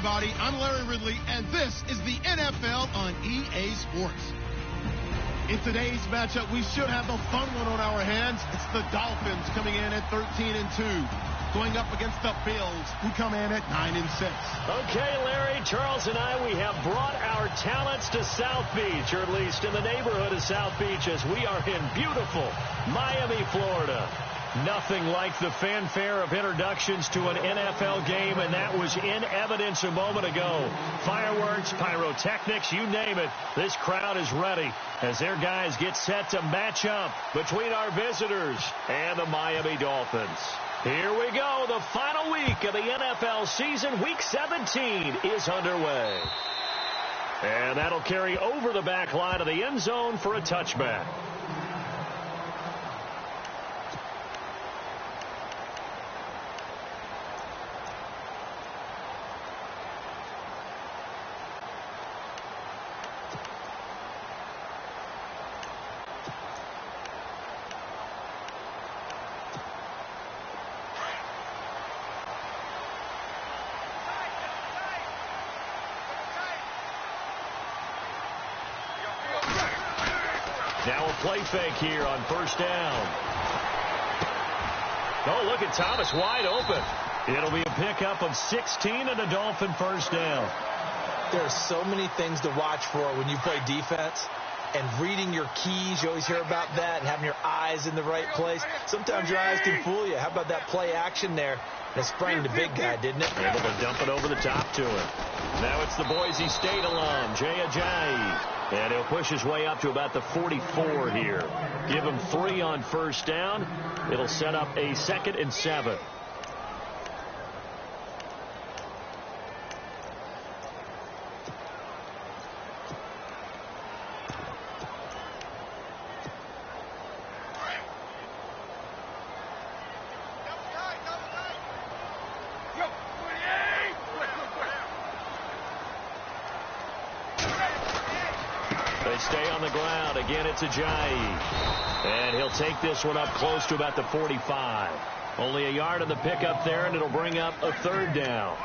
everybody. I'm Larry Ridley, and this is the NFL on EA Sports. In today's matchup, we should have a fun one on our hands. It's the Dolphins coming in at 13-2, going up against the Bills, who come in at 9-6. Okay, Larry, Charles and I, we have brought our talents to South Beach, or at least in the neighborhood of South Beach, as we are in beautiful Miami, Florida. Nothing like the fanfare of introductions to an NFL game, and that was in evidence a moment ago. Fireworks, pyrotechnics, you name it. This crowd is ready as their guys get set to match up between our visitors and the Miami Dolphins. Here we go. The final week of the NFL season, Week 17, is underway. And that'll carry over the back line of the end zone for a touchback. Now a play fake here on first down. Oh, look at Thomas wide open. It'll be a pickup of 16 and a Dolphin first down. There are so many things to watch for when you play defense. And reading your keys, you always hear about that, and having your eyes in the right place. Sometimes your eyes can fool you. How about that play action there? That sprang the big guy, didn't it? Able to dump it over the top to him. Now it's the Boise State alum, Jay Ajayi. And he'll push his way up to about the 44 here. Give him 3 on first down. It'll set up a 2nd and 7. They stay on the ground. Again, it's Ajayi. And he'll take this one up close to about the 45. Only a yard on the pickup there, and it'll bring up a 3rd down.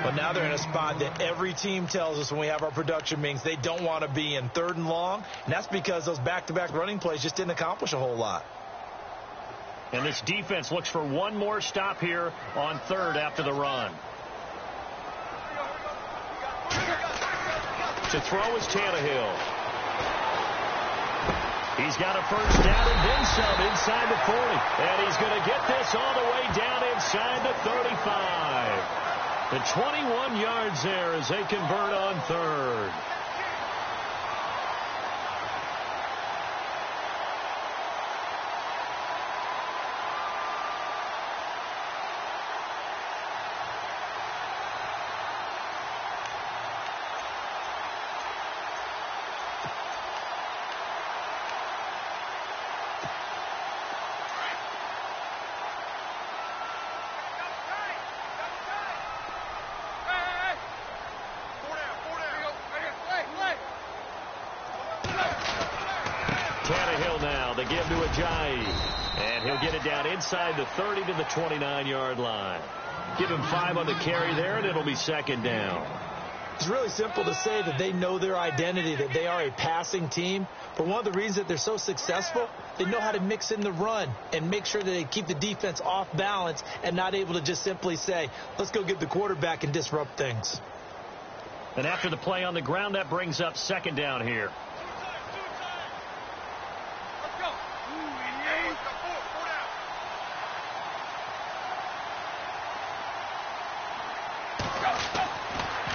But now they're in a spot that every team tells us when we have our production meetings they don't want to be in, 3rd and long. And that's because those back-to-back running plays just didn't accomplish a whole lot. And this defense looks for one more stop here on 3rd after the run. To throw is Tannehill. He's got a first down and then some inside the 40. And he's going to get this all the way down inside the 35. The 21 yards there as they convert on 3rd. Tannehill now, they give to Ajayi. And he'll get it down inside the 30 to the 29-yard line. Give him 5 on the carry there, and it'll be 2nd down. It's really simple to say that they know their identity, that they are a passing team. But one of the reasons that they're so successful, they know how to mix in the run and make sure that they keep the defense off balance and not able to just simply say, let's go get the quarterback and disrupt things. And after the play on the ground, that brings up 2nd down here.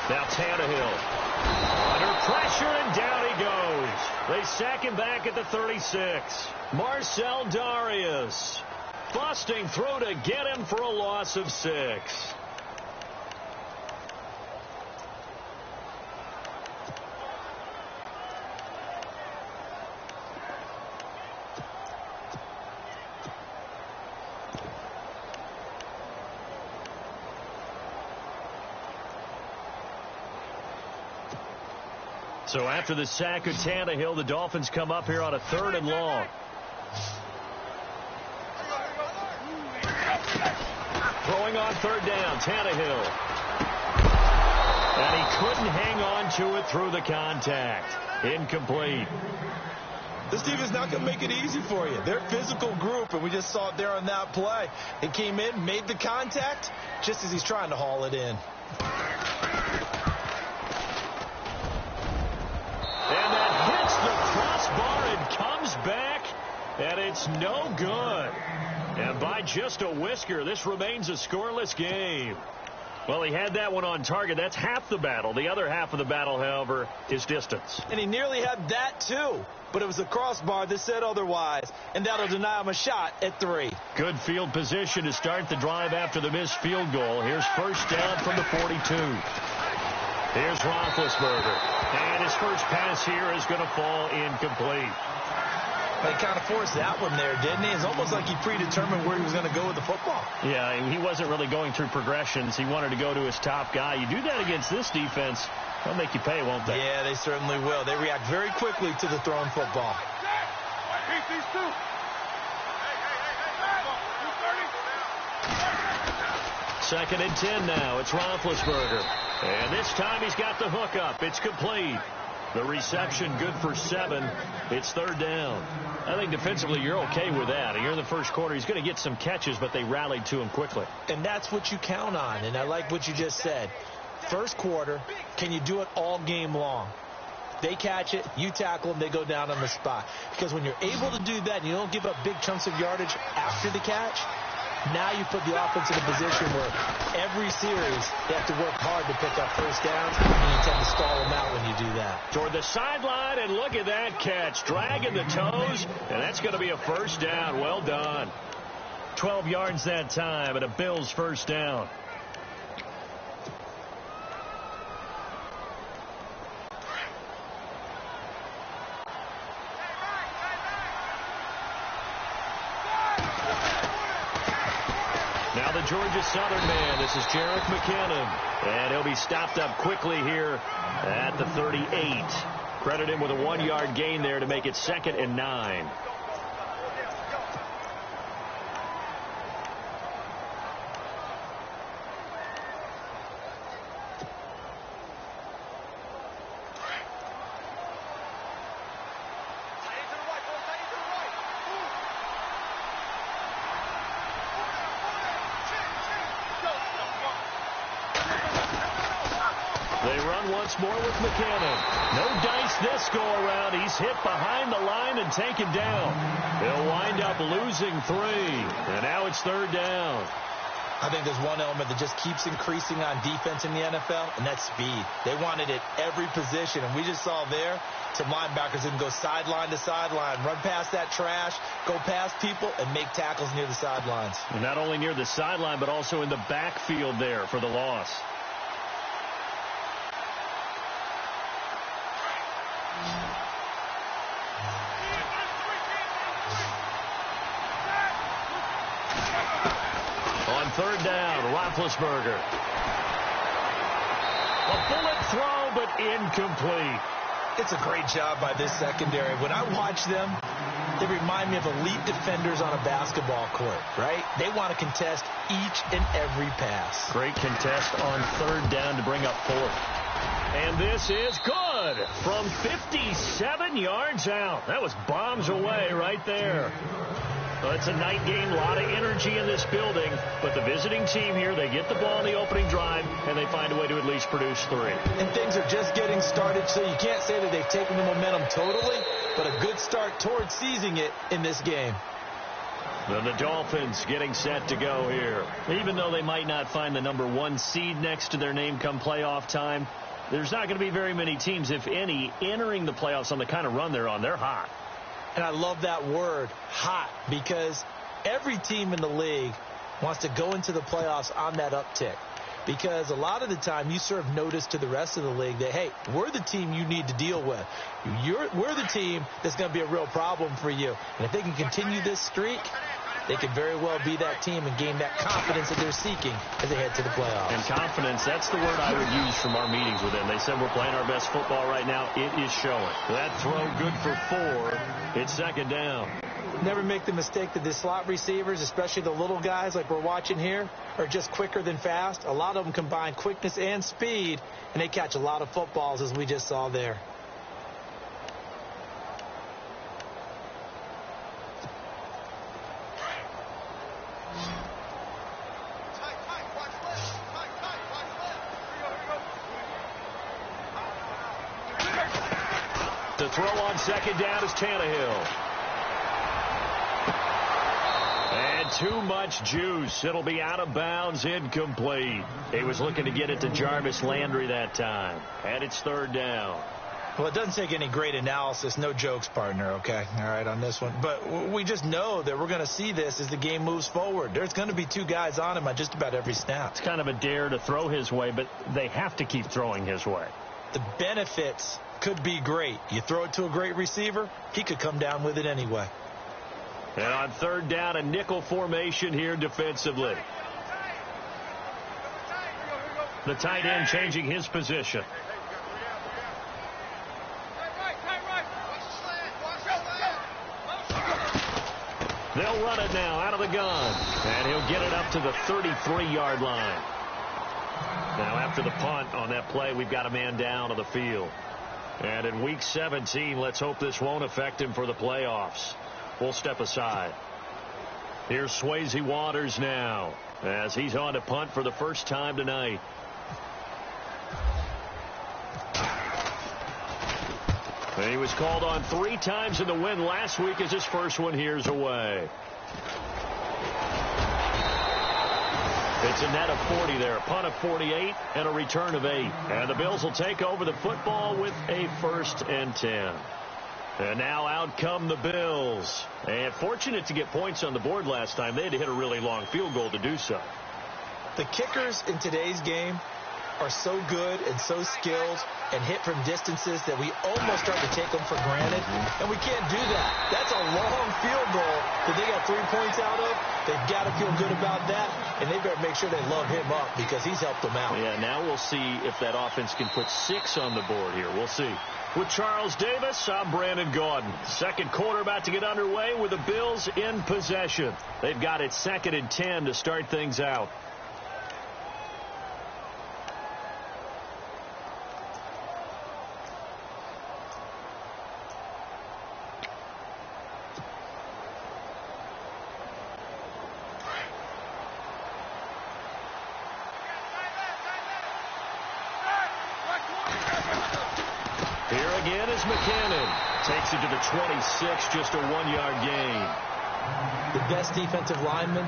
Now Tannehill under pressure, and down he goes. They sack him back at the 36. Marcel Darius busting through to get him for a loss of 6. So after the sack of Tannehill, the Dolphins come up here on a 3rd and long. Throwing on 3rd down, Tannehill. couldn't hang on to it through the contact. Incomplete. This team is not going to make it easy for you. They're a physical group, and we just saw it there on that play. He came in, made the contact, just as he's trying to haul it in. And that hits the crossbar and comes back, and it's no good. And by just a whisker, this remains a scoreless game. Well, he had that one on target. That's half the battle. The other half of the battle, however, is distance. And he nearly had that, too. But it was the crossbar that said otherwise, and that'll deny him a shot at 3. Good field position to start the drive after the missed field goal. Here's first down from the 42. Here's Roethlisberger. And his first pass here is going to fall incomplete. He kind of forced that one there, didn't he? It's almost like he predetermined where he was going to go with the football. Yeah, he wasn't really going through progressions. He wanted to go to his top guy. You do that against this defense, they'll make you pay, won't they? Yeah, they certainly will. They react very quickly to the thrown football. Second and 10 now. It's Roethlisberger. And this time he's got the hook up. It's complete. The reception good for 7. It's third down. I think defensively you're okay with that. You're in the first quarter. He's going to get some catches, but they rallied to him quickly. And that's what you count on. And I like what you just said. First quarter, can you do it all game long? They catch it, you tackle them, they go down on the spot. Because when you're able to do that and you don't give up big chunks of yardage after the catch, now you put the offense in a position where every series they have to work hard to pick up first downs, and you tend to stall them out when you do that. Toward the sideline, and look at that catch. Dragging the toes, and that's going to be a first down. Well done. 12 yards that time, and a Bills first down. Now the Georgia Southern man. This is Jerick McKinnon. And he'll be stopped up quickly here at the 38. Credit him with a 1-yard gain there to make it 2nd and 9. More with McKinnon. No dice this go around. He's hit behind the line and taken down. He'll wind up losing 3. And now it's third down. I think there's one element that just keeps increasing on defense in the NFL, and that's speed. They want it at every position, and we just saw there some linebackers that can go sideline to sideline, run past that trash, go past people, and make tackles near the sidelines. And not only near the sideline, but also in the backfield there for the loss. Third down, Roethlisberger. A bullet throw, but incomplete. It's a great job by this secondary. When I watch them, they remind me of elite defenders on a basketball court, right? They want to contest each and every pass. Great contest on third down to bring up 4th. And this is good from 57 yards out. That was bombs away right there. Well, it's a night game, a lot of energy in this building, but the visiting team here, they get the ball in the opening drive, and they find a way to at least produce 3. And things are just getting started, so you can't say that they've taken the momentum totally, but a good start towards seizing it in this game. Then the Dolphins getting set to go here. Even though they might not find the number 1 seed next to their name come playoff time, there's not going to be very many teams, if any, entering the playoffs on the kind of run they're on. They're hot. And I love that word, hot, because every team in the league wants to go into the playoffs on that uptick. Because a lot of the time you serve notice to the rest of the league that, hey, we're the team you need to deal with. We're the team that's going to be a real problem for you. And if they can continue this streak, they could very well be that team and gain that confidence that they're seeking as they head to the playoffs. And confidence, that's the word I would use from our meetings with them. They said we're playing our best football right now. It is showing. That throw good for 4. It's 2nd down. Never make the mistake that the slot receivers, especially the little guys like we're watching here, are just quicker than fast. A lot of them combine quickness and speed, and they catch a lot of footballs, as we just saw there. The throw on second down is Tannehill. And too much juice. It'll be out of bounds, incomplete. He was looking to get it to Jarvis Landry that time. And it's third down. Well, it doesn't take any great analysis. No jokes, partner, okay? All right, on this one. But we just know that we're going to see this as the game moves forward. There's going to be two guys on him on just about every snap. It's kind of a dare to throw his way, but they have to keep throwing his way. The benefits could be great. You throw it to a great receiver, he could come down with it anyway. And on third down, a nickel formation here defensively. The tight end changing his position. They'll run it now out of the gun. And he'll get it up to the 33-yard line. Now after the punt on that play, we've got a man down on the field. And in Week 17, let's hope this won't affect him for the playoffs. We'll step aside. Here's Swayze Waters now as he's on to punt for the first time tonight. And he was called on 3 times in the win last week as his first one here's away. It's a net of 40 there, a punt of 48 and a return of 8. And the Bills will take over the football with a 1st and 10. And now out come the Bills. And fortunate to get points on the board last time. They had to hit a really long field goal to do so. The kickers in today's game are so good and so skilled and hit from distances that we almost start to take them for granted. And we can't do that. That's a long field goal that they got 3 points out of. They've got to feel good about that. And they better make sure they love him up because he's helped them out. Yeah, now we'll see if that offense can put 6 on the board here. We'll see. With Charles Davis, I'm Brandon Gaudin. Second quarter about to get underway with the Bills in possession. They've got it 2nd and 10 to start things out. Takes it to the 26, just a 1-yard gain. The best defensive linemen,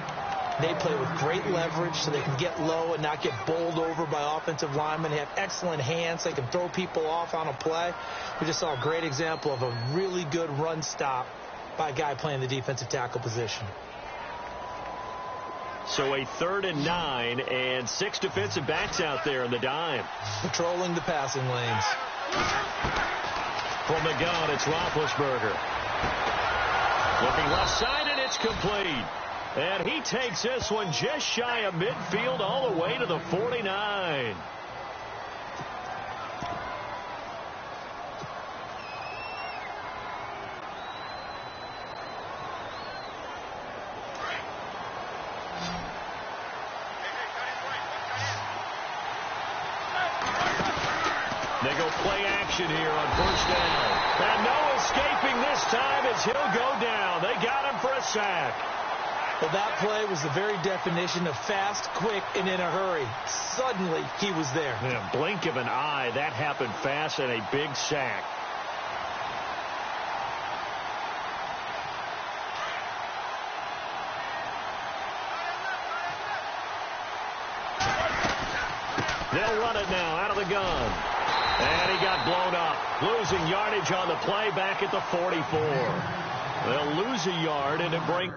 they play with great leverage so they can get low and not get bowled over by offensive linemen. They have excellent hands. They can throw people off on a play. We just saw a great example of a really good run stop by a guy playing the defensive tackle position. So a 3rd and 9 and 6 defensive backs out there in the dime. Patrolling the passing lanes. From the gun, it's Roethlisberger. Looking left side, and it's complete. And he takes this one just shy of midfield all the way to the 49. They go play action here on 1st down. And no escaping this time as he'll go down. They got him for a sack. Well, that play was the very definition of fast, quick, and in a hurry. Suddenly, he was there. In a blink of an eye, that happened fast and a big sack. They'll run it now out of the gun. And he got blown up. Losing yardage on the play back at the 44. They'll lose a yard and it brings...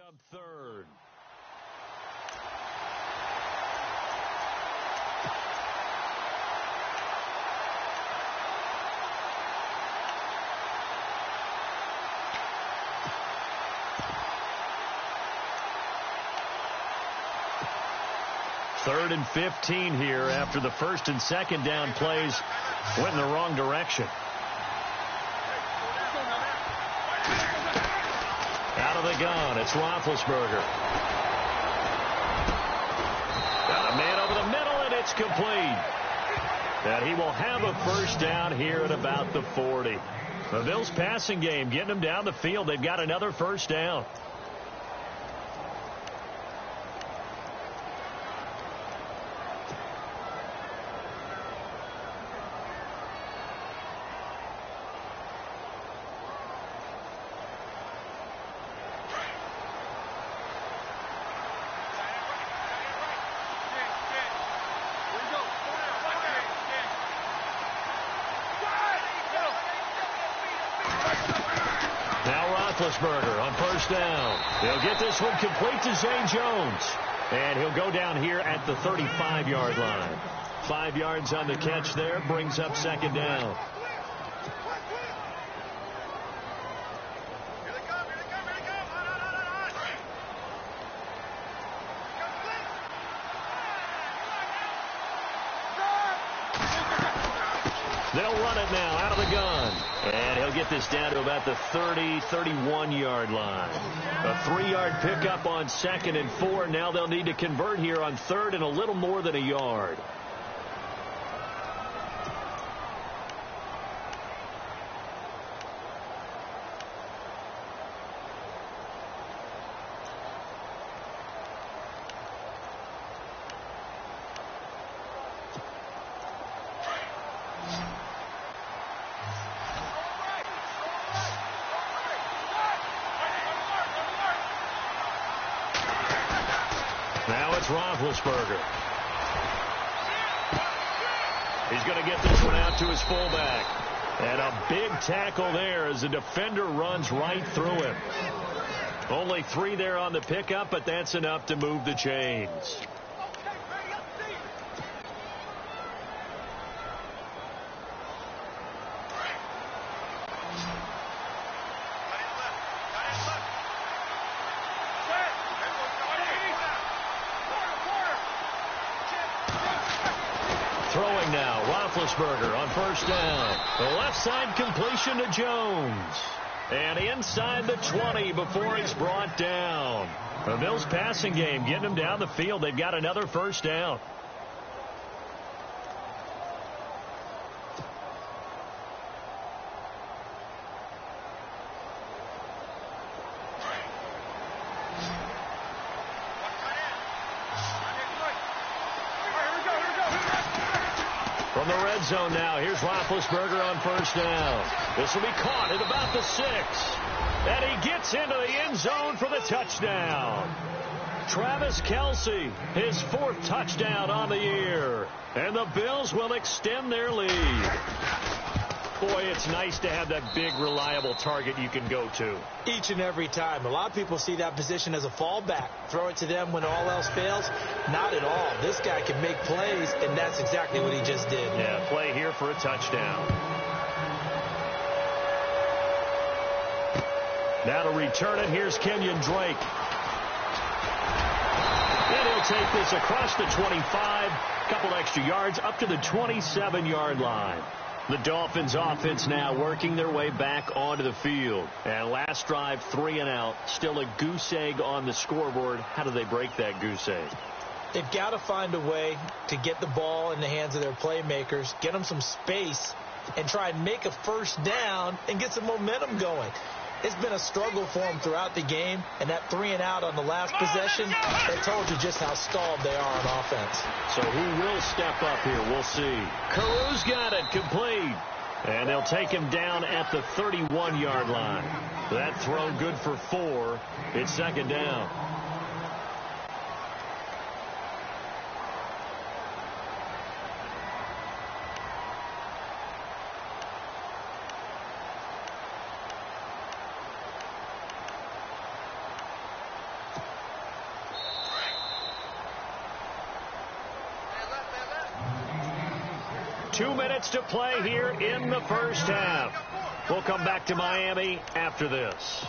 up third. Third and 15 here after the first and second down plays went in the wrong direction. Out of the gun, it's Roethlisberger. Got a man over the middle, and it's complete. And he will have a first down here at about the 40. The Bills passing game getting them down the field. They've got another first down. Roethlisberger on first down. He'll get this one complete to Zay Jones. And he'll go down here at the 35-yard line. 5 yards on the catch there. Brings up second down. They'll run it now out of the gun. And he'll get this down to about the 30, 31-yard line. A 3-yard pickup on second and 4. Now they'll need to convert here on third and a little more than a yard. Roethlisberger. He's going to get this one out to his fullback. And a big tackle there as the defender runs right through him. Only 3 there on the pickup, but that's enough to move the chains. Throwing now, Roethlisberger on first down. The left side completion to Jones. And inside the 20 before he's brought down. The Bills passing game getting him down the field. They've got another first down. From the red zone now, here's Roethlisberger on first down. This will be caught at about the 6. And he gets into the end zone for the touchdown. Travis Kelce, his 4th touchdown on the year. And the Bills will extend their lead. Boy, it's nice to have that big, reliable target you can go to. Each and every time. A lot of people see that position as a fallback. Throw it to them when all else fails. Not at all. This guy can make plays, and that's exactly what he just did. Yeah, play here for a touchdown. Now to return it, here's Kenyon Drake. And he'll take this across the 25. Couple extra yards up to the 27-yard line. The Dolphins offense now working their way back onto the field. And last drive, 3 and out. Still a goose egg on the scoreboard. How do they break that goose egg? They've got to find a way to get the ball in the hands of their playmakers, get them some space, and try and make a first down and get some momentum going. It's been a struggle for them throughout the game, and that 3 and out on the last possession, that told you just how stalled they are on offense. So who will step up here? We'll see. Carew's got it complete. And they'll take him down at the 31-yard line. That throw good for 4. It's second down. 2 minutes to play here in the first half. We'll come back to Miami after this.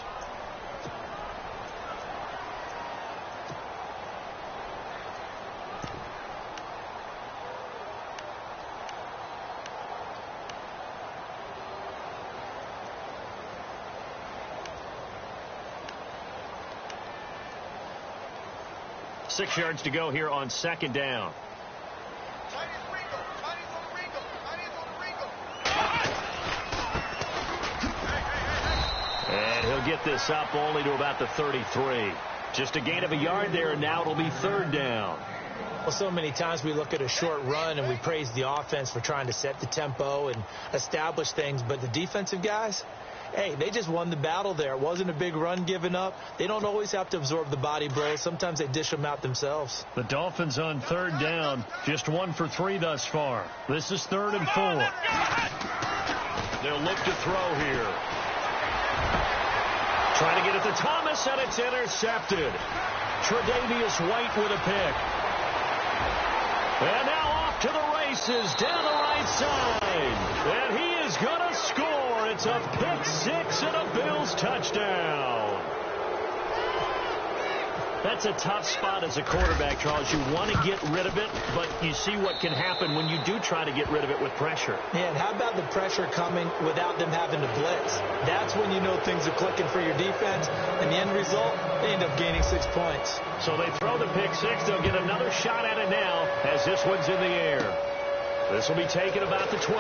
Six yards to go here on second down. And he'll get this up only to about the 33. Just a gain of a yard there, and now it'll be third down. Well, so many times we look at a short run and we praise the offense for trying to set the tempo and establish things, but the defensive guys, hey, they just won the battle there. It wasn't a big run given up. They don't always have to absorb the body blows. Sometimes they dish them out themselves. The Dolphins on third down, just 1 for 3 thus far. This is 3rd and 4. They'll look to throw here. Trying to get it to Thomas, and it's intercepted. Tre'Davious White with a pick. And now off to the races down the right side. And he is going to score. It's a pick six and a Bills touchdown. That's a tough spot as a quarterback, Charles. You want to get rid of it, but you see what can happen when you do try to get rid of it with pressure. Yeah, and how about the pressure coming without them having to blitz? That's when you know things are clicking for your defense, and the end result, they end up gaining 6 points. So they throw the pick six. They'll get another shot at it now as this one's in the air. This will be taken about the 12.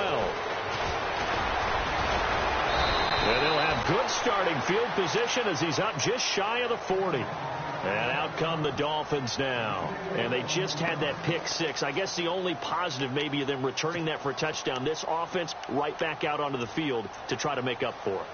And they'll have good starting field position as he's up just shy of the 40. And out come the Dolphins now. And they just had that pick six. I guess the only positive maybe of them returning that for a touchdown. This offense right back out onto the field to try to make up for it.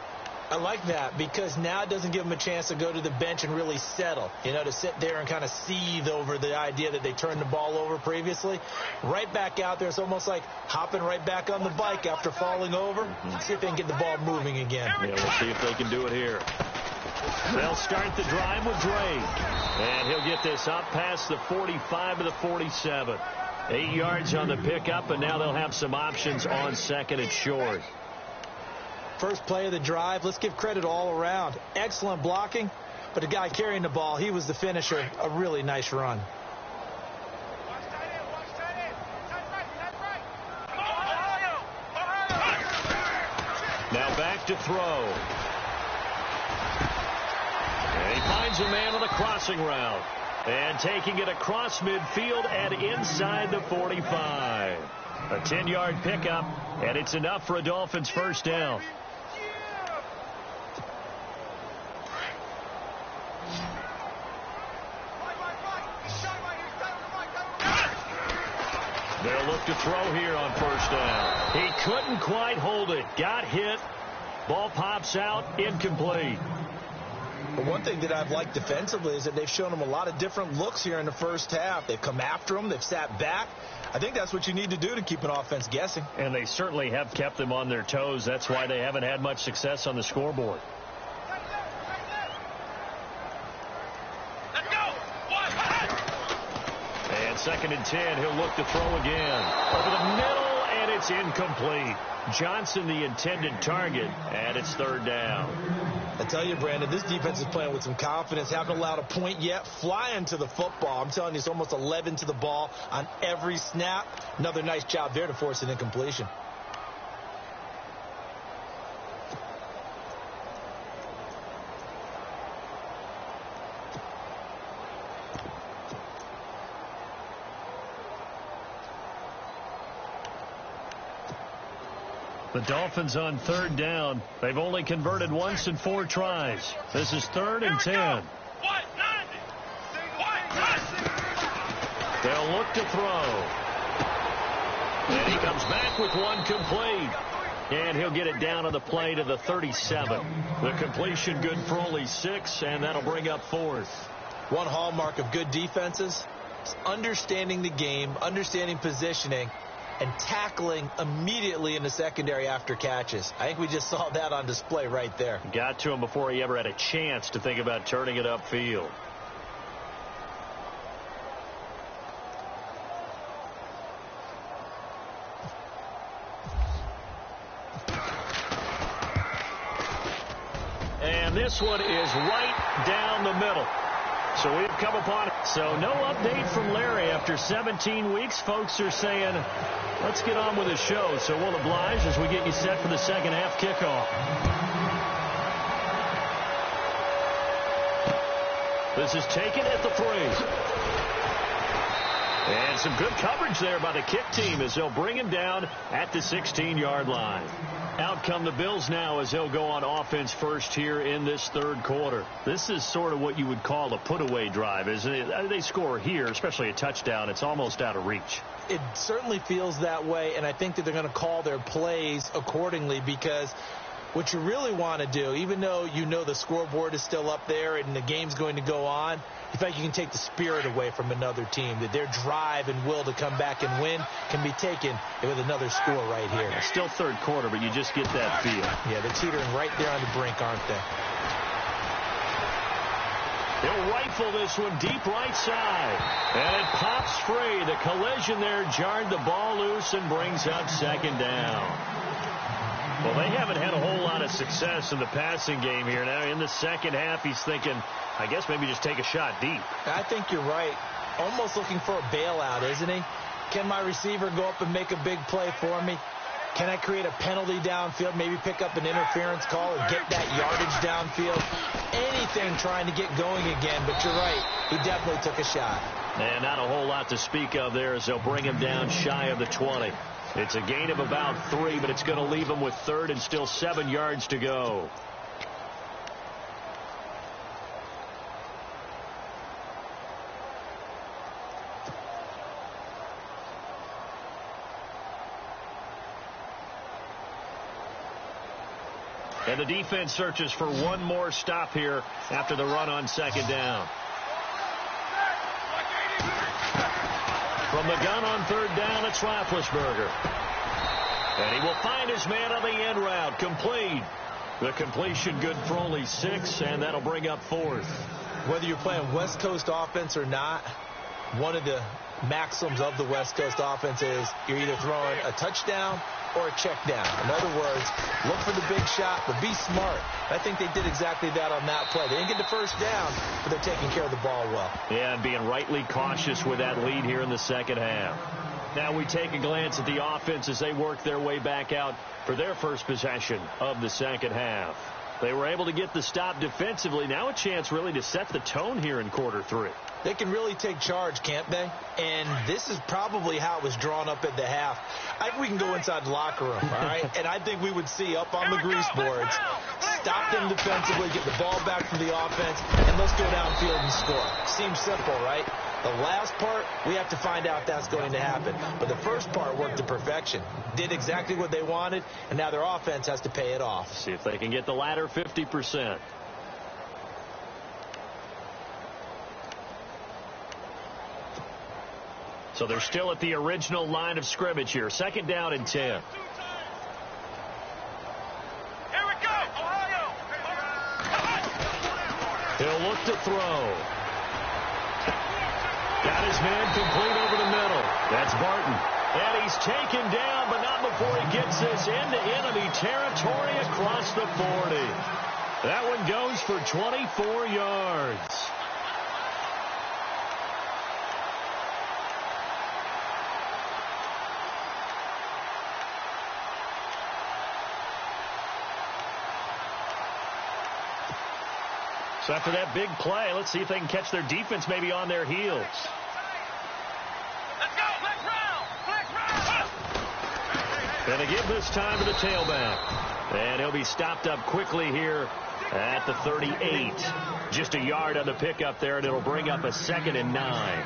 I like that because now it doesn't give them a chance to go to the bench and really settle. You know, to sit there and kind of seethe over the idea that they turned the ball over previously. Right back out there. It's almost like hopping right back on the bike after falling over. See if they can get the ball moving again. Yeah, we'll see if they can do it here. They'll start the drive with Drake. And he'll get this up past the 45 to the 47. 8 yards on the pickup, and now they'll have some options on second and short. First play of the drive, let's give credit all around. Excellent blocking, but the guy carrying the ball, he was the finisher. A really nice run. Now back to throw. And he finds a man on the crossing route. And taking it across midfield and inside the 45. A 10-yard pickup, and it's enough for a Dolphins first down. They'll look to throw here on first down. He couldn't quite hold it. Got hit. Ball pops out. Incomplete. But one thing that I've liked defensively is that they've shown them a lot of different looks here in the first half. They've come after them. They've sat back. I think that's what you need to do to keep an offense guessing. And they certainly have kept them on their toes. That's why they haven't had much success on the scoreboard. And 2nd and 10, he'll look to throw again. Over the middle, and it's incomplete. Johnson, the intended target, and it's 3rd down. I tell you, Brandon, this defense is playing with some confidence. Haven't allowed a point yet. Flying to the football. I'm telling you, it's almost 11 to the ball on every snap. Another nice job there to force an incompletion. The Dolphins on 3rd down. They've only converted once in 4 tries. This is 3rd and 10. They'll look to throw. And he comes back with one complete. And he'll get it down on the play to the 37. The completion good for only 6, and that'll bring up 4th. One hallmark of good defenses is understanding the game, understanding positioning, and tackling immediately in the secondary after catches. I think we just saw that on display right there. Got to him before he ever had a chance to think about turning it upfield. this one is right down the middle. So we've come upon it. So no update from Larry after 17 weeks. Folks are saying, let's get on with the show. So we'll oblige as we get you set for the second half kickoff. This is taken at the 3. And some good coverage there by the kick team as they'll bring him down at the 16-yard line. Out come the Bills now as they'll go on offense first here in this third quarter. This is sort of what you would call a put-away drive, isn't it? They score here, especially a touchdown. It's almost out of reach. It certainly feels that way, and I think that they're going to call their plays accordingly because what you really want to do, even though you know the scoreboard is still up there and the game's going to go on, you think you can take the spirit away from another team, that their drive and will to come back and win can be taken with another score right here. It's still third quarter, but you just get that feel. Yeah, they're teetering right there on the brink, aren't they? They'll rifle this one deep right side. And it pops free. The collision there jarred the ball loose and brings up second down. Well, they haven't had a whole lot of success in the passing game here. Now, in the second half, he's thinking, I guess maybe just take a shot deep. I think you're right. Almost looking for a bailout, isn't he? Can my receiver go up and make a big play for me? Can I create a penalty downfield, maybe pick up an interference call or get that yardage downfield? Anything trying to get going again, but you're right. He definitely took a shot. And not a whole lot to speak of there as they'll bring him down shy of the 20. It's a gain of about 3, but it's going to leave him with third and still 7 yards to go. And the defense searches for one more stop here after the run on second down. From the gun on third down, it's Roethlisberger. And he will find his man on the end route. Complete. The completion good for only 6, and that'll bring up fourth. Whether you're playing West Coast offense or not, one of the maxims of the West Coast offense is you're either throwing a touchdown or a check down. In other words, look for the big shot, but be smart. I think they did exactly that on that play. They didn't get the first down, but they're taking care of the ball well. Yeah, and being rightly cautious with that lead here in the second half. Now we take a glance at the offense as they work their way back out for their first possession of the second half. They were able to get the stop defensively. Now a chance really to set the tone here in quarter 3. They can really take charge, can't they? And this is probably how it was drawn up at the half. I think we can go inside the locker room, all right? And I think we would see up on the grease boards, stop them defensively, get the ball back from the offense, and let's go downfield and score. Seems simple, right? The last part, we have to find out if that's going to happen. But the first part worked to perfection. Did exactly what they wanted, and now their offense has to pay it off. See if they can get the latter 50%. So they're still at the original line of scrimmage here. Second down and 10. Here we go, Ohio! He'll look to throw. Got his man complete over the middle. That's Barton. And he's taken down, but not before he gets this into enemy territory across the 40. That one goes for 24 yards. So after that big play, let's see if they can catch their defense maybe on their heels. Let's go! Let's round! And they give this time to the tailback. And he'll be stopped up quickly here at the 38. Just a yard on the pickup there, and it'll bring up a 2nd and 9.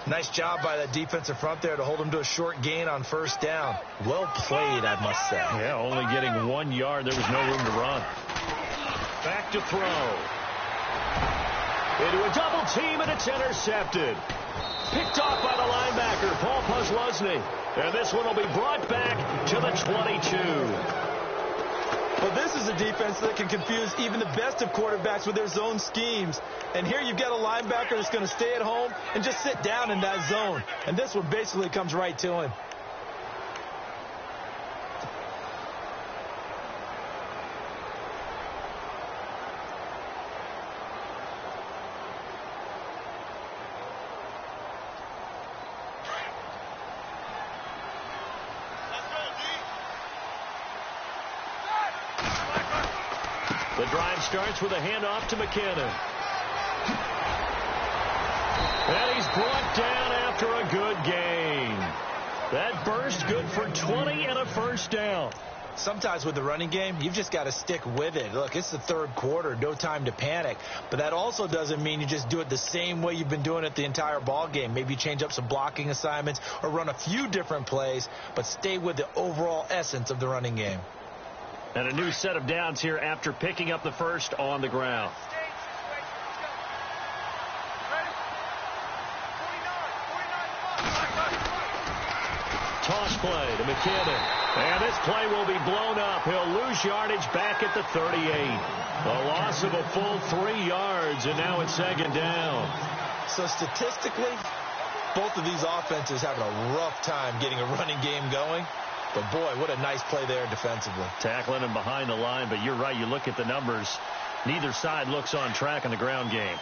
Nice job by that defensive front there to hold him to a short gain on first down. Well played, I must say. Yeah, only getting 1 yard. There was no room to run. Back to throw. Into a double team, and it's intercepted. Picked off by the linebacker, Paul Posluszny. And this one will be brought back to the 22. Well, this is a defense that can confuse even the best of quarterbacks with their zone schemes. And here you've got a linebacker that's going to stay at home and just sit down in that zone. And this one basically comes right to him. drive starts with a handoff to McKinnon. And he's brought down after a good gain. That burst good for 20 and a first down. Sometimes with the running game, you've just got to stick with it. Look, it's the third quarter, no time to panic. But that also doesn't mean you just do it the same way you've been doing it the entire ball game. Maybe you change up some blocking assignments or run a few different plays, but stay with the overall essence of the running game. And a new set of downs here after picking up the first on the ground. Toss play to McKinnon. And this play will be blown up. He'll lose yardage back at the 38. A loss of a full 3 yards, and now it's second down. So statistically, both of these offenses having a rough time getting a running game going. But, boy, what a nice play there defensively. Tackling him behind the line, but you're right. You look at the numbers. Neither side looks on track in the ground game.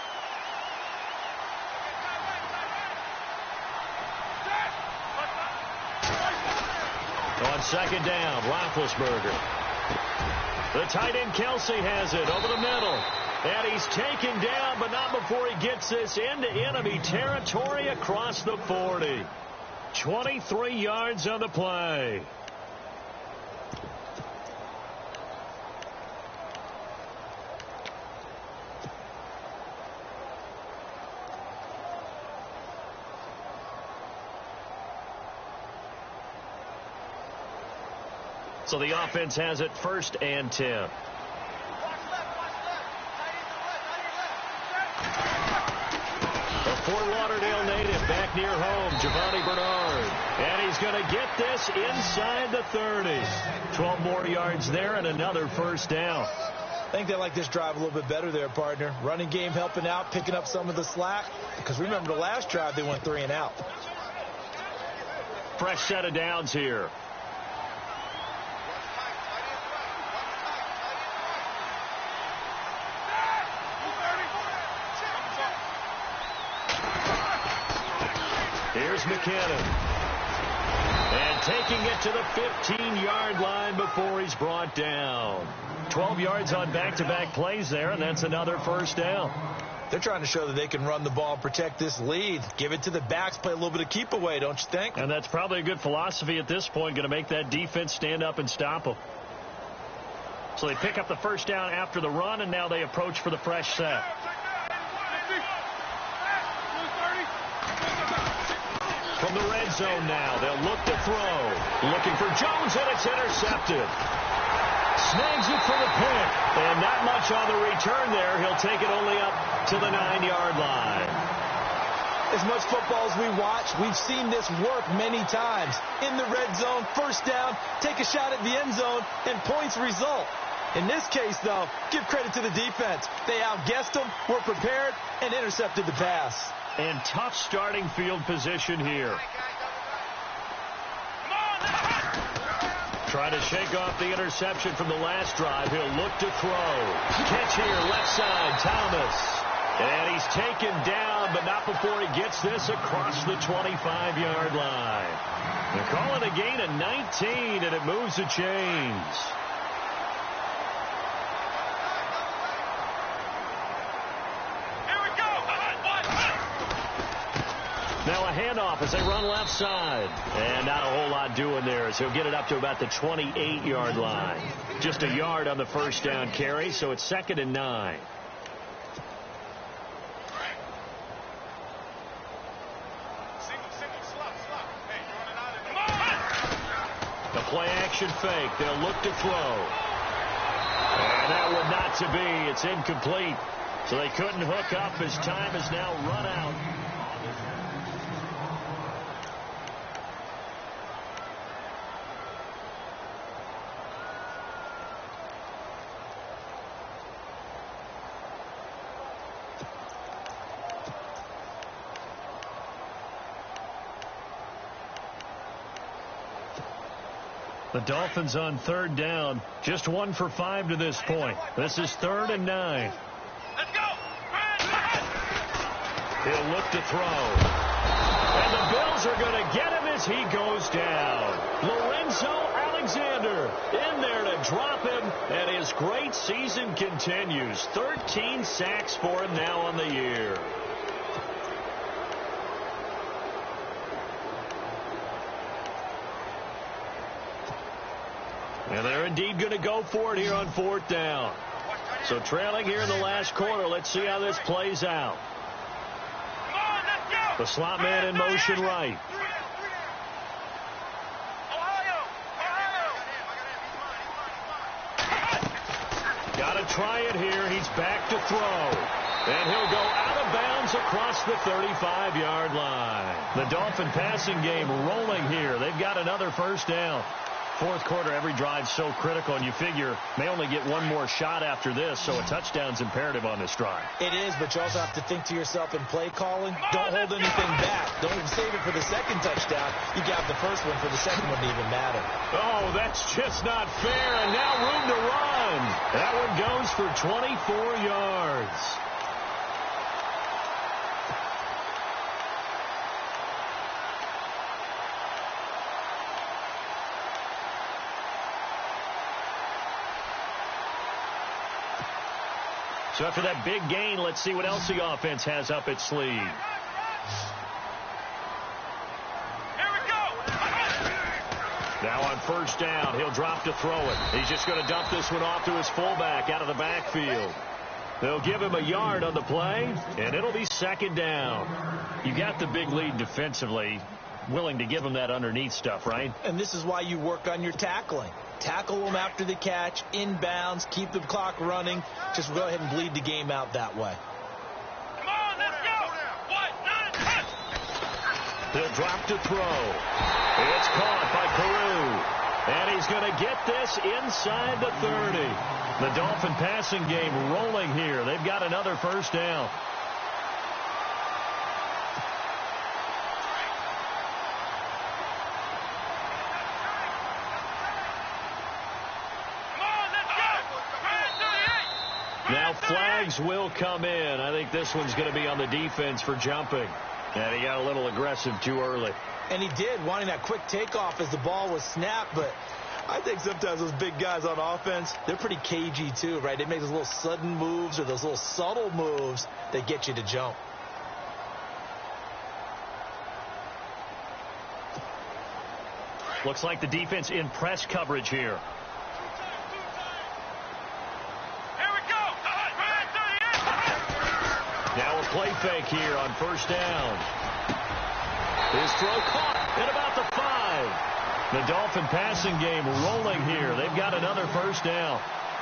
On second down, Roethlisberger. The tight end Kelsey has it over the middle. And he's taken down, but not before he gets this into enemy territory across the 40. 23 yards on the play. So the offense has it 1st and 10. A Fort Lauderdale native back near home, Giovanni Bernard. And he's going to get this inside the 30. 12 more yards there and another first down. I think they like this drive a little bit better there, partner. Running game helping out, picking up some of the slack. Because remember the last drive, they went 3 and out. Fresh set of downs here. Here's McKinnon. And taking it to the 15-yard line before he's brought down. 12 yards on back-to-back plays there, and that's another first down. They're trying to show that they can run the ball, protect this lead. Give it to the backs, play a little bit of keep away, don't you think? And that's probably a good philosophy at this point, going to make that defense stand up and stop them. So they pick up the first down after the run, and now they approach for the fresh set. From the red zone now, they'll look to throw. Looking for Jones, and it's intercepted. Snags it for the pick. And not much on the return there. He'll take it only up to the 9-yard line. As much football as we watch, we've seen this work many times. In the red zone, first down, take a shot at the end zone, and points result. In this case, though, give credit to the defense. They outguessed them, were prepared, and intercepted the pass. And tough starting field position here. Trying to shake off the interception from the last drive. He'll look to throw. Catch here, left side, Thomas. And he's taken down, but not before he gets this across the 25-yard line. They're calling a gain of 19, and it moves the chains. Now a handoff as they run left side. And not a whole lot doing there as he'll get it up to about the 28-yard line. Just a yard on the first down carry, so it's 2nd and 9. The play action fake. They'll look to throw. And that one not to be. It's incomplete. So they couldn't hook up as time has now run out. The Dolphins on 3rd down. Just 1 for 5 to this point. This is 3rd and 9. Let's go. He'll look to throw. And the Bills are going to get him as he goes down. Lorenzo Alexander in there to drop him, and his great season continues. 13 sacks for him now on the year. And they're indeed going to go for it here on 4th down. So trailing here in the last quarter. Let's see how this plays out. The slot man in motion right. Got to try it here. He's back to throw. And he'll go out of bounds across the 35-yard line. The Dolphin passing game rolling here. They've got another first down. 4th quarter, every drive so critical, and you figure may only get one more shot after this, so a touchdown's imperative on this drive. It is, but you also have to think to yourself in play calling, don't hold anything back. Don't save it for the second touchdown. You got the first one for the second one to even matter. Oh, that's just not fair, and now room to run. That one goes for 24 yards. So after that big gain, let's see what else the offense has up its sleeve. Here we go. Now on first down, he'll drop to throw it. He's just going to dump this one off to his fullback out of the backfield. They'll give him a yard on the play, and it'll be 2nd down. You got the big lead defensively, willing to give him that underneath stuff, right? And this is why you work on your tackling. Tackle them after the catch, inbounds, keep the clock running. Just go ahead and bleed the game out that way. Come on, let's go. 1, 9, He'll drop to throw. It's caught by Carew. And he's going to get this inside the 30. The Dolphin passing game rolling here. They've got another first down. Now flags will come in. I think this one's going to be on the defense for jumping. And he got a little aggressive too early. And he did, wanting that quick takeoff as the ball was snapped. But I think sometimes those big guys on offense, they're pretty cagey too, right? They make those little sudden moves or those little subtle moves that get you to jump. Looks like the defense in press coverage here. Now a play fake here on first down. His throw caught at about the 5. The Dolphin passing game rolling here. They've got another first down.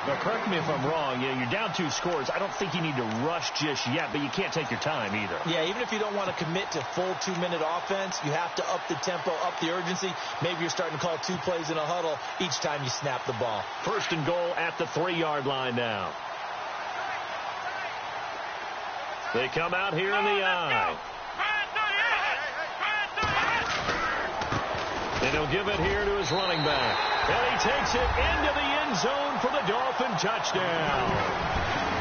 Now, correct me if I'm wrong. You're down 2 scores. I don't think you need to rush just yet, but you can't take your time either. Yeah, even if you don't want to commit to full 2-minute offense, you have to up the tempo, up the urgency. Maybe you're starting to call 2 plays in a huddle each time you snap the ball. First and goal at the 3-yard line now. They come out here in the eye. And he'll give it here to his running back. And he takes it into the end zone for the Dolphin touchdown.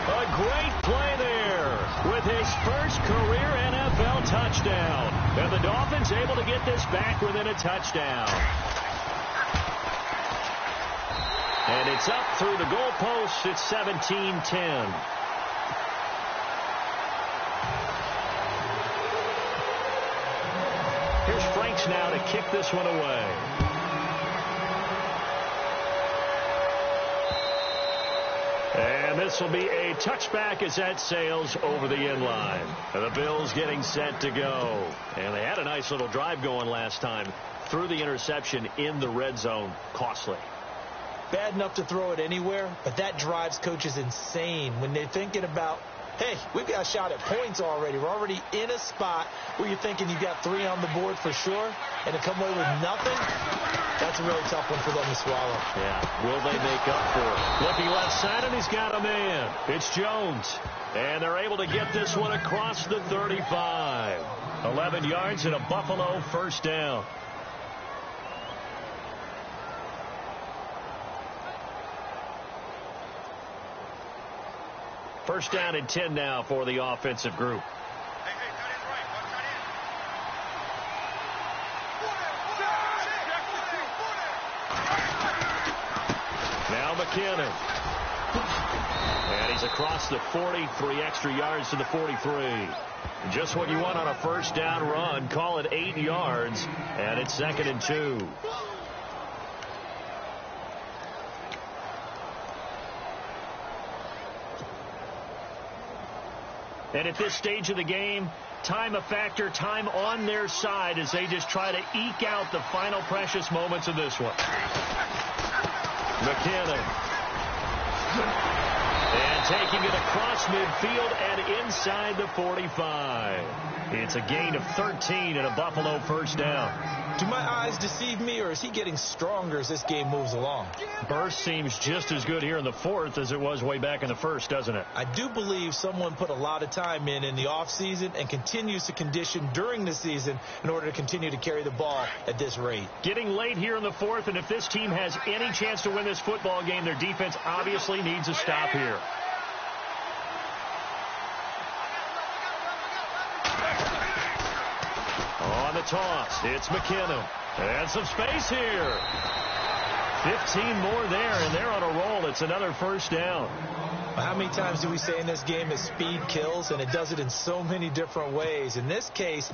A great play there with his first career NFL touchdown. And the Dolphins able to get this back within a touchdown. And it's up through the goalposts. It's 17-10. Here's Franks now to kick this one away. And this will be a touchback as that sails over the end line. And the Bills getting set to go. And they had a nice little drive going last time. Threw the interception in the red zone. Costly. Bad enough to throw it anywhere, but that drives coaches insane when they're thinking about, hey, we've got a shot at points already. We're already in a spot where you're thinking you've got 3 on the board for sure, and to come away with nothing, that's a really tough one for them to swallow. Yeah, will they make up for it? Looking left side, and he's got a man. It's Jones. And they're able to get this one across the 35. 11 yards and a Buffalo first down. First down and 10 now for the offensive group. McKinnon. And he's across the 40, 3 extra yards to the 43. Just what you want on a first down run. Call it 8 yards, and it's 2nd and 2. And at this stage of the game, time a factor, time on their side as they just try to eke out the final precious moments of this one. McKinnon. And taking it across midfield and inside the 45. It's a gain of 13 and a Buffalo first down. Do my eyes deceive me, or is he getting stronger as this game moves along? Burst seems just as good here in the 4th as it was way back in the 1st, doesn't it? I do believe someone put a lot of time in the offseason and continues to condition during the season in order to continue to carry the ball at this rate. Getting late here in the 4th, and if this team has any chance to win this football game, their defense obviously needs a stop here. On the toss, it's McKinnon. And some space here. 15 more there, and they're on a roll. It's another first down. How many times do we say in this game that speed kills, and it does it in so many different ways? In this case,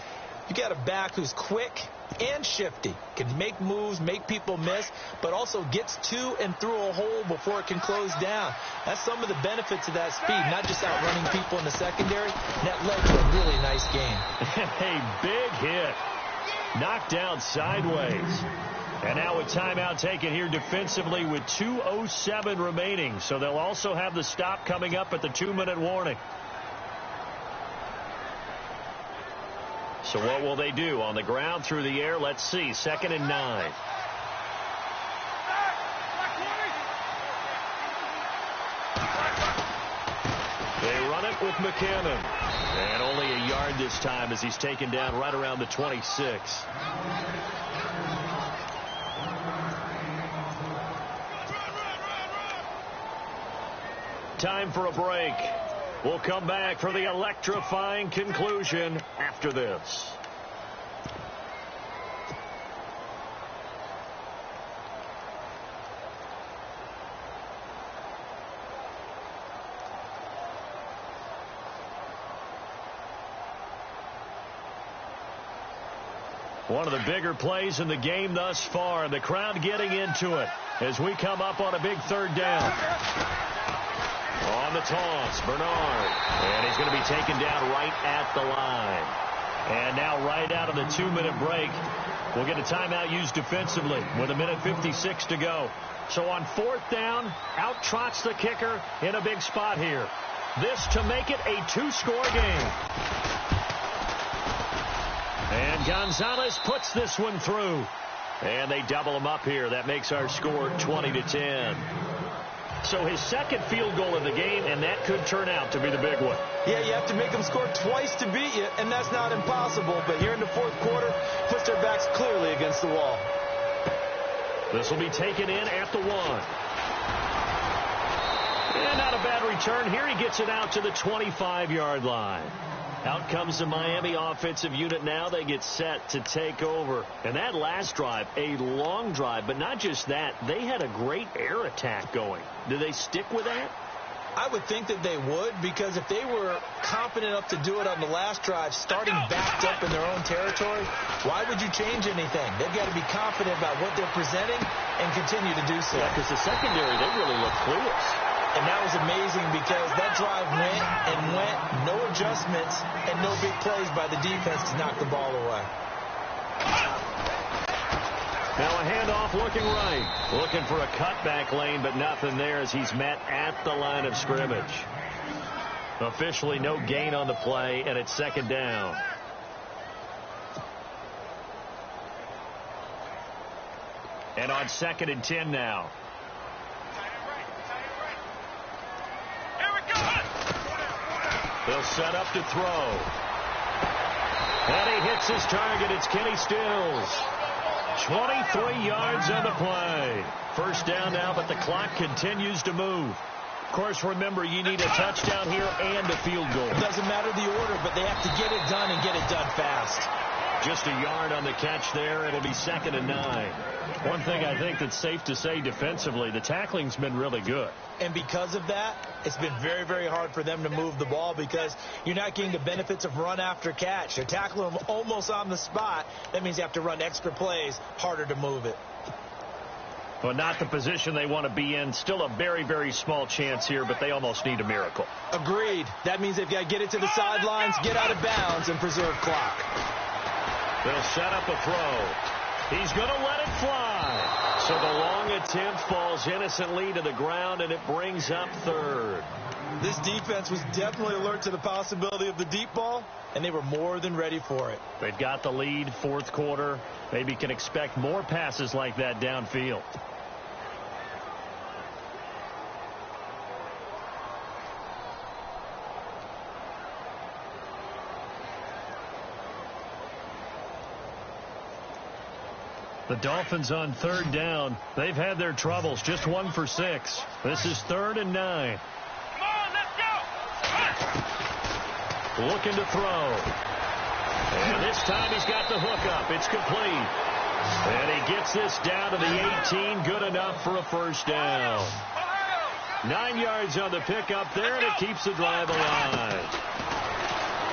you got a back who's quick and shifty, can make moves, make people miss, but also gets to and through a hole before it can close down. That's some of the benefits of that speed, not just outrunning people in the secondary. And that led to a really nice game. A big hit. Knocked down sideways. And now a timeout taken here defensively with 2:07 remaining. So they'll also have the stop coming up at the 2-minute warning. So what will they do? On the ground, through the air, let's see. 2nd and 9. They run it with McKinnon. And only a yard this time as he's taken down right around the 26. Time for a break. We'll come back for the electrifying conclusion after this. One of the bigger plays in the game thus far. The crowd getting into it as we come up on a big 3rd down. On the toss, Bernard. And he's going to be taken down right at the line. And now right out of the 2-minute break, we'll get a timeout used defensively with 1:56 to go. So on 4th down, out trots the kicker in a big spot here. This to make it a 2-score game. And Gonzalez puts this one through. And they double him up here. That makes our score 20-10. So his 2nd field goal of the game, and that could turn out to be the big one. Yeah, you have to make them score twice to beat you, and that's not impossible. But here in the 4th quarter, puts their backs clearly against the wall. This will be taken in at the 1. And not a bad return. Here he gets it out to the 25-yard line. Out comes the Miami offensive unit now. They get set to take over. And that last drive, a long drive, but not just that. They had a great air attack going. Do they stick with that? I would think that they would, because if they were confident enough to do it on the last drive, starting backed up in their own territory, why would you change anything? They've got to be confident about what they're presenting and continue to do so. Yeah, because the secondary, they really look clueless. And that was amazing because that drive went and went, no adjustments, and no big plays by the defense to knock the ball away. Now a handoff looking right. Looking for a cutback lane, but nothing there as he's met at the line of scrimmage. Officially no gain on the play, and it's 2nd down. And on 2nd and 10 now. They'll set up to throw. And he hits his target. It's Kenny Stills. 23 yards on the play. First down now, but the clock continues to move. Of course, remember, you need a touchdown here and a field goal. It doesn't matter the order, but they have to get it done and get it done fast. Just a yard on the catch there. It'll be 2nd and 9. One thing I think that's safe to say defensively, the tackling's been really good. And because of that, it's been very, very hard for them to move the ball because you're not getting the benefits of run after catch. They're tackling them almost on the spot. That means you have to run extra plays, harder to move it. Well, not the position they want to be in. Still a very, very small chance here, but they almost need a miracle. Agreed. That means they've got to get it to the sidelines, get out of bounds, and preserve clock. They'll set up a throw. He's going to let it fly. So the long attempt falls innocently to the ground, and it brings up 3rd. This defense was definitely alert to the possibility of the deep ball, and they were more than ready for it. They've got the lead, 4th quarter. Maybe can expect more passes like that downfield. The Dolphins on 3rd down. They've had their troubles. Just 1 for 6. This is 3rd and 9. Come on, let's go. Looking to throw. And this time he's got the hook up. It's complete. And he gets this down to the 18. Good enough for a 1st down. 9 yards on the pickup there, and it keeps the drive alive.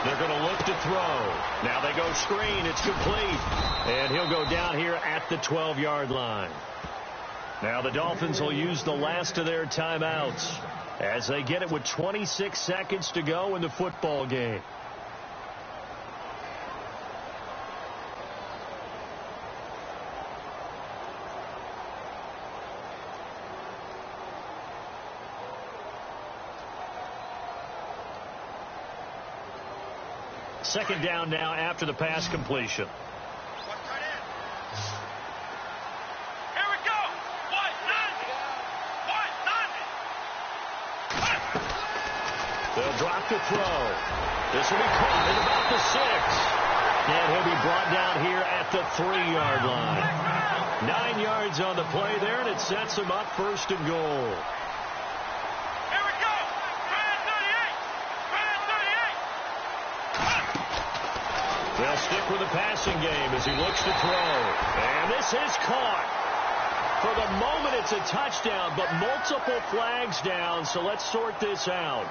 They're going to look to throw. Now they go screen. It's complete. And he'll go down here at the 12-yard line. Now the Dolphins will use the last of their timeouts as they get it with 26 seconds to go in the football game. Second down now after the pass completion. Here we go. They'll drop the throw. This will be caught at about the 6. And he'll be brought down here at the 3-yard line. 9 yards on the play there, and it sets him up 1st and goal. Here we go. Brand 38. They'll stick with the passing game as he looks to throw. And this is caught. For the moment, it's a touchdown, but multiple flags down, so let's sort this out.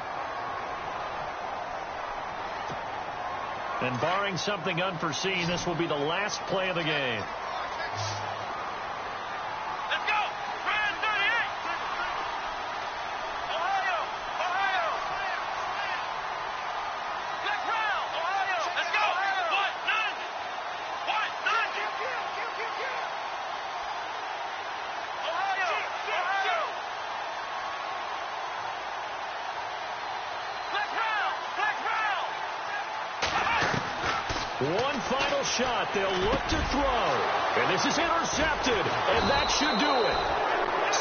And barring something unforeseen, this will be the last play of the game. Let's go. Brand 38. Ohio. Black Brown. Ohio. Let's go. What? None. Ohio. Black Brown. One final shot. They'll look to throw. And this is intercepted. And that should do it.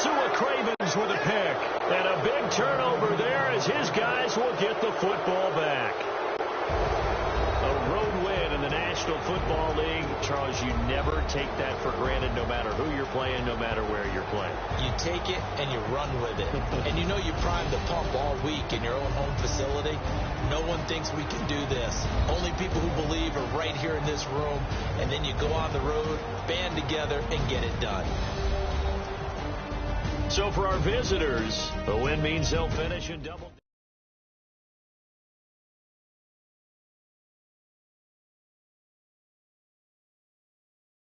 Sua Cravens with a pick. And a big turnover there as his guys will get the football back. A road win in the National Football League. Charles, you never take that for granted no matter who you're playing, no matter where you're playing. You take it and you run with it. And you know you primed the pump all week in your own home facility. No one thinks we can do this. Only people who believe are right here in this room. And then you go on the road, band together, and get it done. So for our visitors, a win means they'll finish in double digits.